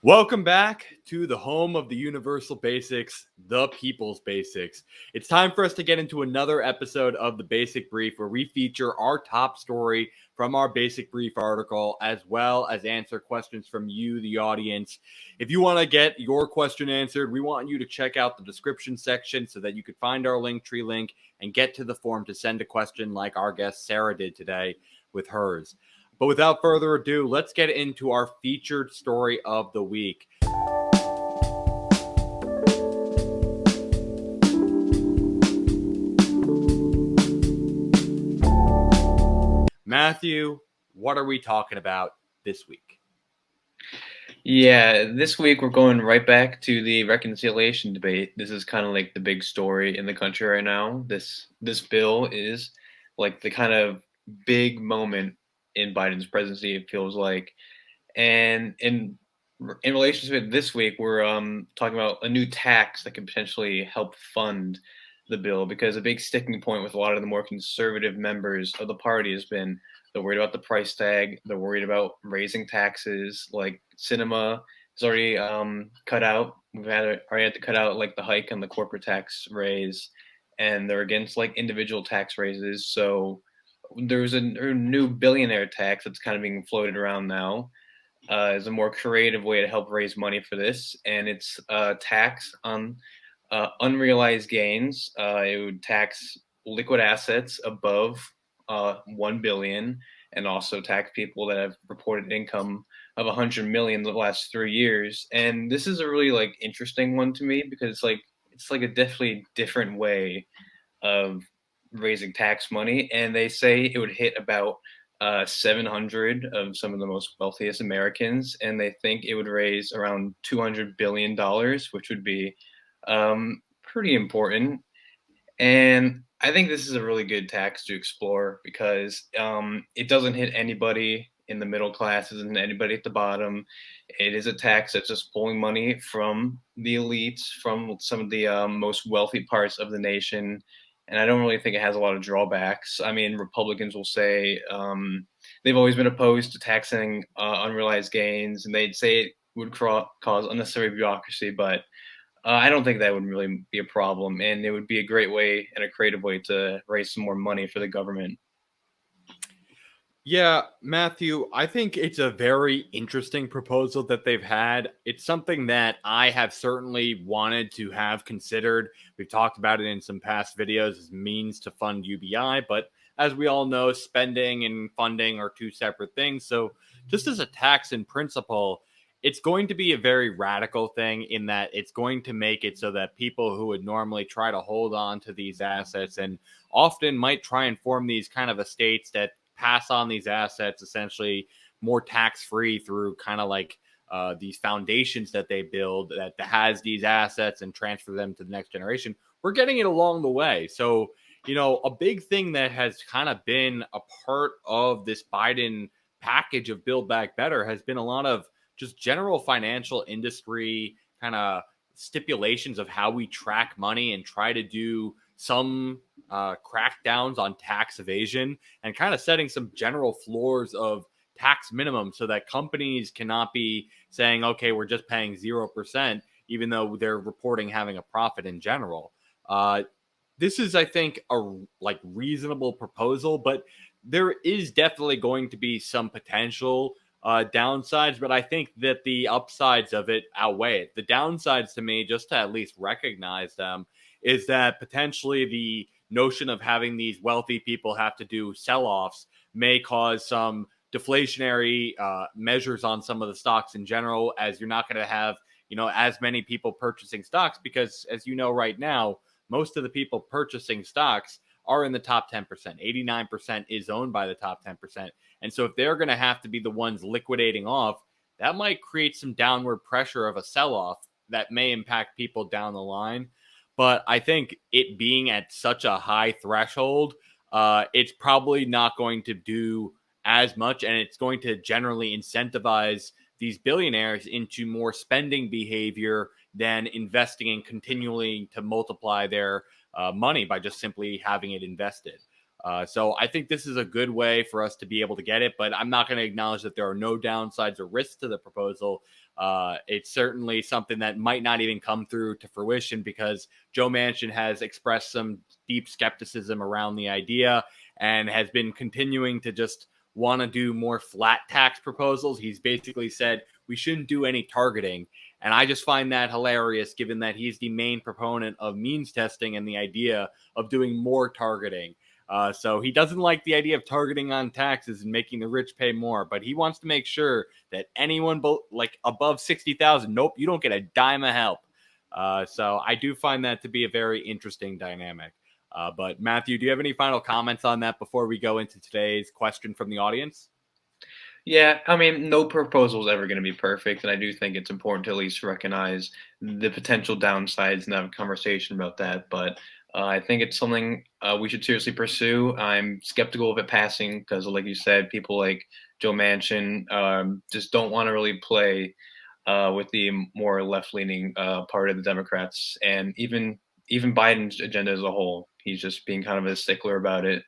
Welcome back to the home of the universal basics, the people's basics. It's time for us to get into another episode of the Basic Brief where we feature our top story from our Basic Brief article, as well as answer questions from you, the audience. If you want to get your question answered, we want you to check out the description section so that you could find our Linktree link and get to the form to send a question like our guest Sarah did today with hers. But without further ado, let's get into our featured story of the week. Matthew, what are we talking about this week? Yeah, this week we're going right back to the reconciliation debate. This is kind of like the big story in the country right now. This bill is like the kind of big moment in Biden's presidency, it feels like. And in relation to it this week, we're talking about a new tax that could potentially help fund the bill, because a big sticking point with a lot of the more conservative members of the party has been they're worried about the price tag. They're worried about raising taxes. Like cinema is already cut out. Already had to cut out like the hike on the corporate tax raise, and they're against like individual tax raises. So there's a new billionaire tax that's kind of being floated around now. Is a more creative way to help raise money for this, and it's a tax on unrealized gains. It would tax liquid assets above 1 billion, and also tax people that have reported income of 100 million the last 3 years. And this is a really like interesting one to me, because it's like a definitely different way of raising tax money, and they say it would hit about 700 of some of the most wealthiest Americans, and they think it would raise around $200 billion, which would be pretty important. And I think this is a really good tax to explore, because it doesn't hit anybody in the middle class, isn't anybody at the bottom. It is a tax that's just pulling money from the elites, from some of the most wealthy parts of the nation. And I don't really think it has a lot of drawbacks. I mean, Republicans will say they've always been opposed to taxing unrealized gains, and they'd say it would cause unnecessary bureaucracy, but I don't think that would really be a problem, and it would be a great way and a creative way to raise some more money for the government. Yeah, Matthew, I think it's a very interesting proposal that they've had. It's something that I have certainly wanted to have considered. We've talked about it in some past videos as means to fund UBI, but as we all know, spending and funding are two separate things. So, just as a tax in principle, it's going to be a very radical thing in that it's going to make it so that people who would normally try to hold on to these assets and often might try and form these kind of estates that pass on these assets essentially more tax free through kind of like these foundations that they build that has these assets and transfer them to the next generation. We're getting it along the way. So, a big thing that has kind of been a part of this Biden package of Build Back Better has been a lot of just general financial industry kind of stipulations of how we track money and try to do some crackdowns on tax evasion and kind of setting some general floors of tax minimum so that companies cannot be saying, okay, we're just paying 0%, even though they're reporting having a profit in general. This is, I think, a like reasonable proposal, but there is definitely going to be some potential downsides, but I think that the upsides of it outweigh it. The downsides to me, just to at least recognize them, is that potentially the notion of having these wealthy people have to do sell-offs may cause some deflationary measures on some of the stocks in general, as you're not going to have as many people purchasing stocks, because as you know right now, most of the people purchasing stocks are in the top 10%. 89% is owned by the top 10%. And so if they're going to have to be the ones liquidating off, that might create some downward pressure of a sell-off that may impact people down the line. But I think it being at such a high threshold, it's probably not going to do as much, and it's going to generally incentivize these billionaires into more spending behavior than investing and continuing to multiply their money by just simply having it invested. So I think this is a good way for us to be able to get it, but I'm not going to acknowledge that there are no downsides or risks to the proposal. It's certainly something that might not even come through to fruition because Joe Manchin has expressed some deep skepticism around the idea and has been continuing to just want to do more flat tax proposals. He's basically said we shouldn't do any targeting. And I just find that hilarious given that he's the main proponent of means testing and the idea of doing more targeting. So he doesn't like the idea of targeting on taxes and making the rich pay more, but he wants to make sure that anyone like above 60,000, nope, you don't get a dime of help. So I do find that to be a very interesting dynamic. But Matthew, do you have any final comments on that before we go into today's question from the audience? Yeah, I mean, no proposal is ever going to be perfect, and I do think it's important to at least recognize the potential downsides and have a conversation about that. But I think it's something we should seriously pursue. I'm skeptical of it passing because, like you said, people like Joe Manchin just don't want to really play with the more left-leaning part of the Democrats, and even Biden's agenda as a whole. He's just being kind of a stickler about it.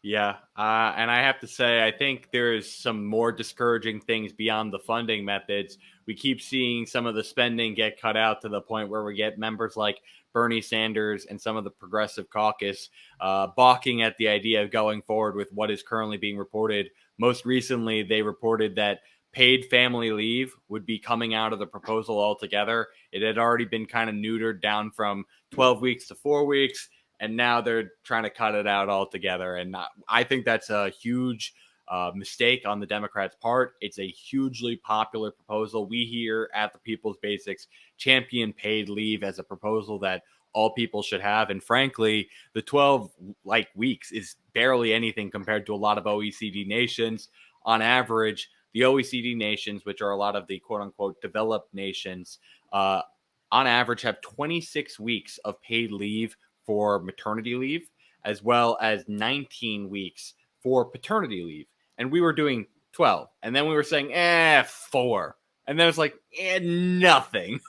Yeah, and I have to say, I think there's some more discouraging things beyond the funding methods. We keep seeing some of the spending get cut out to the point where we get members like Bernie Sanders and some of the progressive caucus balking at the idea of going forward with what is currently being reported. Most recently, they reported that paid family leave would be coming out of the proposal altogether. It had already been kind of neutered down from 12 weeks to 4 weeks, and now they're trying to cut it out altogether. And I think that's a huge mistake on the Democrats' part. It's a hugely popular proposal. We here at the People's Basics champion paid leave as a proposal that all people should have. And frankly, the 12 weeks is barely anything compared to a lot of OECD nations. On average, the OECD nations, which are a lot of the quote unquote developed nations, on average have 26 weeks of paid leave for maternity leave, as well as 19 weeks for paternity leave. And we were doing 12. And then we were saying, 4. And then it's like, nothing.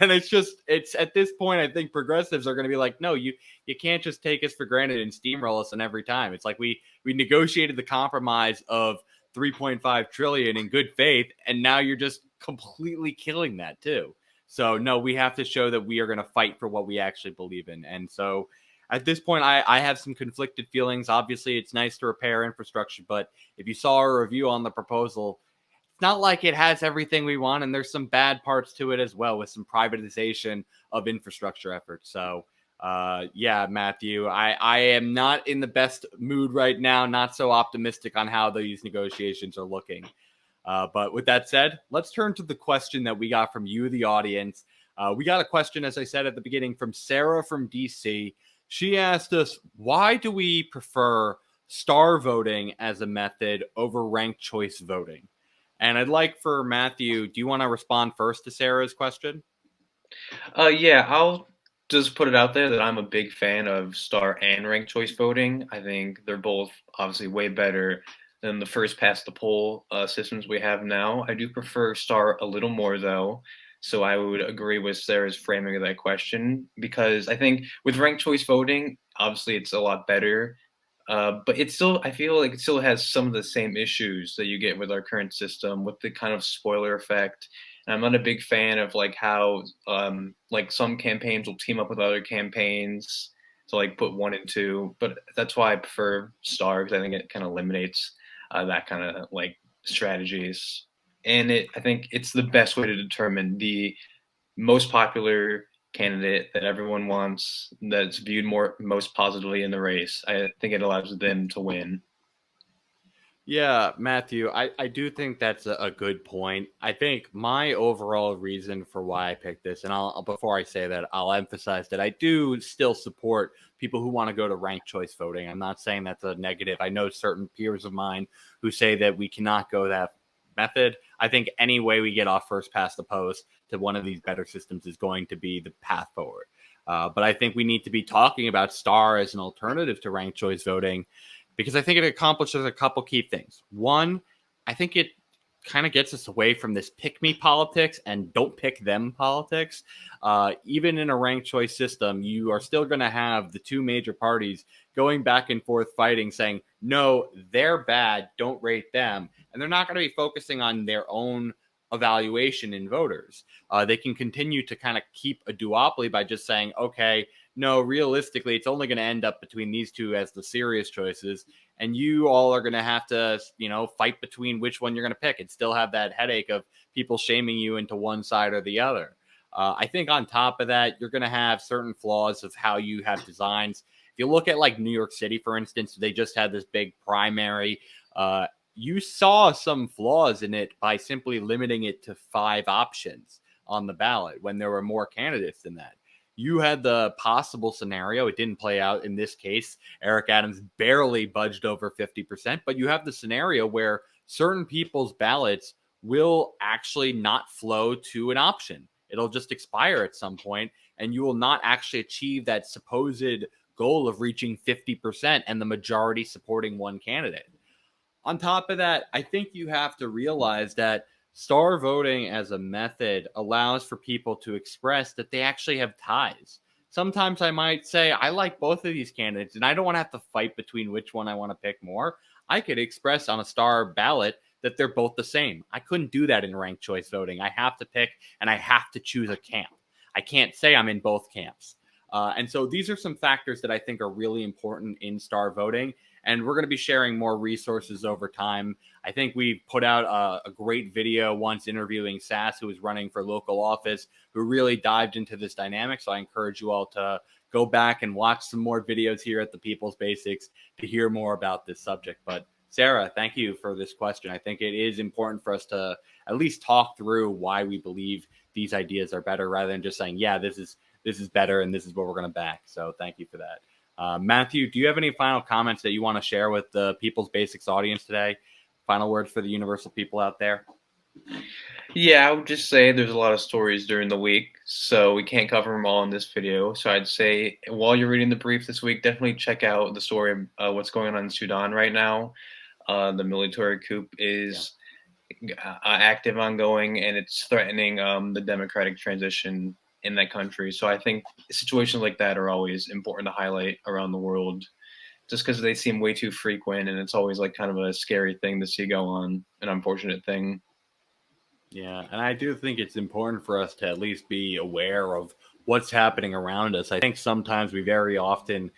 And it's at this point, I think progressives are going to be like, no, you can't just take us for granted and steamroll us on every time. It's like we negotiated the compromise of 3.5 trillion in good faith, and now you're just completely killing that too. So no, we have to show that we are going to fight for what we actually believe in. And so at this point, I have some conflicted feelings. Obviously, it's nice to repair infrastructure, but if you saw a review on the proposal, it's not like it has everything we want, and there's some bad parts to it as well with some privatization of infrastructure efforts. So yeah, Matthew, I am not in the best mood right now, not so optimistic on how these negotiations are looking. But with that said, let's turn to the question that we got from you, the audience. We got a question, as I said at the beginning, from Sarah from DC. She asked us, why do we prefer star voting as a method over ranked choice voting? And I'd like for Matthew, do you want to respond first to Sarah's question? Yeah, I'll just put it out there that I'm a big fan of star and ranked choice voting. I think they're both obviously way better than the first past the poll systems we have now. I do prefer star a little more though. So I would agree with Sarah's framing of that question because I think with ranked choice voting, obviously it's a lot better. But it's still, I feel like it still has some of the same issues that you get with our current system with the kind of spoiler effect. And I'm not a big fan of like how like some campaigns will team up with other campaigns to like put one and two. But that's why I prefer star because I think it kind of eliminates that kind of like strategies. And I think it's the best way to determine the most popular candidate that everyone wants that's viewed most positively in the race. I think it allows them to win. Yeah, Matthew, I do think that's a good point. I think my overall reason for why I picked this, and I'll before I say that, I'll emphasize that I do still support people who want to go to ranked choice voting. I'm not saying that's a negative. I know certain peers of mine who say that we cannot go that method. I think any way we get off first past the post to one of these better systems is going to be the path forward. But I think we need to be talking about star as an alternative to ranked choice voting because I think it accomplishes a couple key things. One, I think it kind of gets us away from this pick me politics and don't pick them politics. Even in a ranked choice system, you are still going to have the two major parties going back and forth fighting, saying, no, they're bad, don't rate them. And they're not going to be focusing on their own evaluation in voters. They can continue to kind of keep a duopoly by just saying, okay, no, realistically, it's only going to end up between these two as the serious choices. And you all are going to have to, fight between which one you're going to pick and still have that headache of people shaming you into one side or the other. I think on top of that, you're going to have certain flaws of how you have designs. If you look at like New York City, for instance, they just had this big primary. You saw some flaws in it by simply limiting it to 5 options on the ballot when there were more candidates than that. You had the possible scenario. It didn't play out in this case. Eric Adams barely budged over 50%, but you have the scenario where certain people's ballots will actually not flow to an option. It'll just expire at some point, and you will not actually achieve that supposed goal of reaching 50% and the majority supporting one candidate. On top of that, I think you have to realize that star voting as a method allows for people to express that they actually have ties. Sometimes I might say, I like both of these candidates, and I don't want to have to fight between which one I want to pick more. I could express on a star ballot that they're both the same. I couldn't do that in ranked choice voting. I have to pick and I have to choose a camp. I can't say I'm in both camps. And so these are some factors that I think are really important in star voting. And we're going to be sharing more resources over time. I think we put out a great video once interviewing Sass, who was running for local office, who really dived into this dynamic. So I encourage you all to go back and watch some more videos here at the People's Basics to hear more about this subject. But Sarah, thank you for this question. I think it is important for us to at least talk through why we believe these ideas are better rather than just saying, yeah, this is better and this is what we're going to back. So thank you for that. Matthew, do you have any final comments that you want to share with the People's Basics audience today? Final words for the universal people out there? Yeah, I would just say there's a lot of stories during the week, so we can't cover them all in this video. So I'd say while you're reading the brief this week, definitely check out the story of what's going on in Sudan right now. The military coup is active, ongoing, and it's threatening the democratic transition in that country. So I think situations like that are always important to highlight around the world, just because they seem way too frequent, and it's always like kind of a scary thing to see go on, an unfortunate thing. Yeah, and I do think it's important for us to at least be aware of what's happening around us. I think sometimes we very often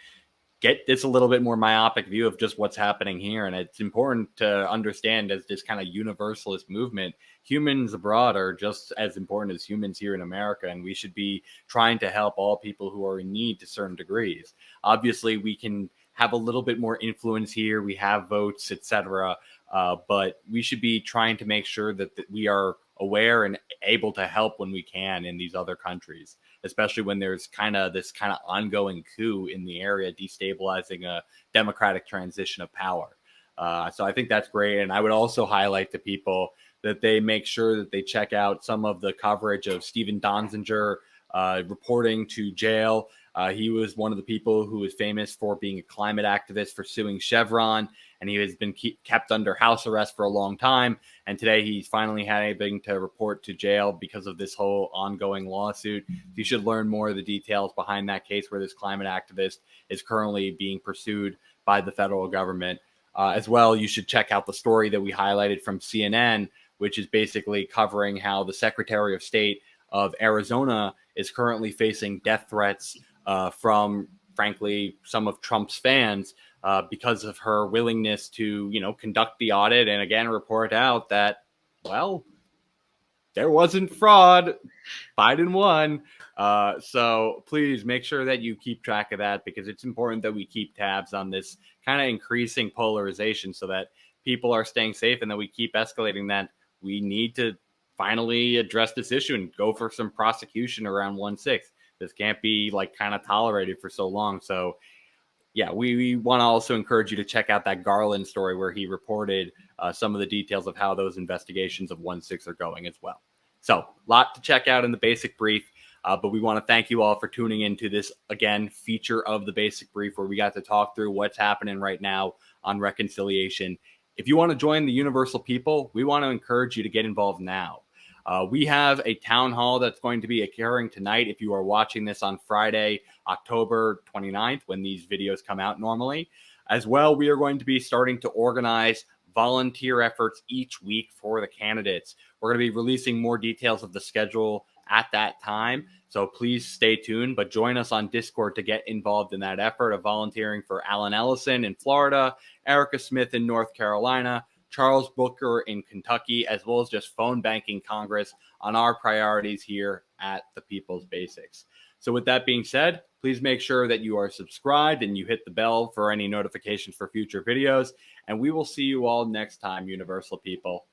get this a little bit more myopic view of just what's happening here. And it's important to understand as this kind of universalist movement, humans abroad are just as important as humans here in America. And we should be trying to help all people who are in need to certain degrees. Obviously, we can have a little bit more influence here. We have votes, etc. But we should be trying to make sure that we are aware and able to help when we can in these other countries, especially when there's kind of this kind of ongoing coup in the area, destabilizing a democratic transition of power. So I think that's great. And I would also highlight to people that they make sure that they check out some of the coverage of Stephen Donziger reporting to jail. He was one of the people who was famous for being a climate activist for suing Chevron, and he has been kept under house arrest for a long time. And today he's finally having to report to jail because of this whole ongoing lawsuit. You should learn more of the details behind that case where this climate activist is currently being pursued by the federal government. As well, you should check out the story that we highlighted from CNN, which is basically covering how the Secretary of State of Arizona is currently facing death threats from, frankly, some of Trump's fans because of her willingness to, conduct the audit and again report out that, well, there wasn't fraud. Biden won. So please make sure that you keep track of that because it's important that we keep tabs on this kind of increasing polarization so that people are staying safe and that we keep escalating that. We need to finally address this issue and go for some prosecution around 1/6. This can't be like kind of tolerated for so long. So yeah, we want to also encourage you to check out that Garland story where he reported some of the details of how those investigations of 1/6 are going as well. So a lot to check out in the basic brief, but we want to thank you all for tuning into this, again, feature of the basic brief where we got to talk through what's happening right now on reconciliation If you want to join the Universal People, we want to encourage you to get involved now. We have a town hall that's going to be occurring tonight. If you are watching this on Friday, October 29th, when these videos come out normally. As well, we are going to be starting to organize volunteer efforts each week for the candidates. We're going to be releasing more details of the schedule at that time. So please stay tuned, but join us on Discord to get involved in that effort of volunteering for Alan Ellison in Florida, Erica Smith in North Carolina, Charles Booker in Kentucky, as well as just phone banking Congress on our priorities here at the People's Basics. So with that being said, please make sure that you are subscribed and you hit the bell for any notifications for future videos. And we will see you all next time, Universal People.